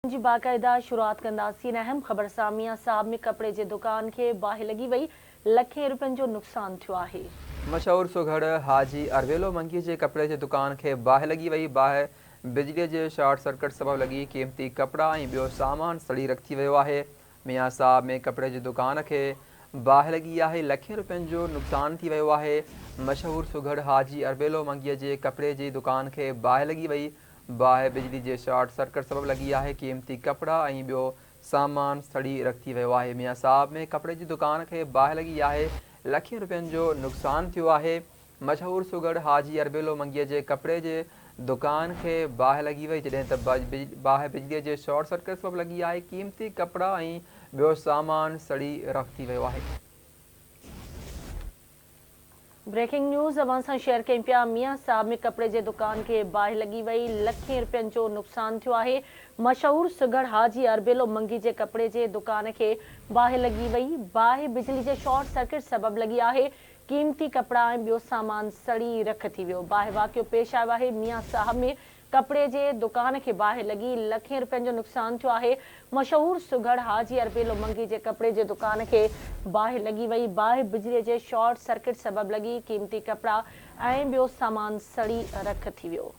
जी बाक़ायदा शुरुआत कंदासीं अहम ख़बर सां। मियां साहब में कपड़े जी दुकान के बाहि लगी वई, लखें रुपयनि जो नुक़सान थियो आहे। मशहूर सुघड़ हाजी अरवेलो मंगी जे कपड़े जी दुकान के बाहि लगी वई। बाहि बिजली के शॉर्ट सर्किट सबब लगी। कीमती कपड़ा ऐं ॿियो सामान सड़ी रखी वियो आहे। मियां साहब में कपड़े जी दुकान के बाहि लगी आहे। लखें रुपयनि जो नुक़सान थी वियो आहे। मशहूर सुघड़ हाजी अरवेलो मंगी जे कपड़े जी दुकान के बाहि लगी वई। बाहि बिजली जे शॉर्ट सर्किट सबब लगी आहे। कीमती कपड़ा ऐं ॿियो सामान सड़ी रखी वियो आहे। मियां साहब में कपड़े जी दुकान के बाहि लगी आहे। लखें रुपयनि जो नुक़सान थियो आहे। मशहूर सुघड़ हाजी अरवेलो मंगी जे कपड़े जे दुकान के बाहि लगी वई, जॾहिं त बाहि बिजलीअ जे शॉर्ट सर्किट सबब लगी आहे। कीमती कपड़ा ऐं ॿियो सामान सड़ी रखी वियो आहे। ब्रेकिंग न्यूज़ अवां सां शेयर कयूं पिया। मियां साहब में कपड़े जे दुकान के बाहि लगी वई, लखें रुपयनि जो नुक़सान थियो आहे। मशहूर सुघड़ हाजी अरवेलो मंगी जे कपड़े जे दुकान के बाहि लगी वई। बाहि बिजली जे शॉर्ट सर्किट सबब लगी आहे। कीमती कपड़ा ऐं ॿियो सामान सड़ी रख थी वियो। बाहि वाक़ियो पेश आयो आहे। मियां साहब में कपड़े जे दुकान के बाहि लगी, लखें रुपयनि जो नुक़सान थियो आहे। मशहूर सुघड़ हाजी अरवेलो मंगी जे कपड़े जे दुकान के बाहि लगी वई। बाहि बिजली जे शॉर्ट सर्किट सबब लगी। कीमती कपड़ा ऐं ॿियो सामान सड़ी रख थी वियो।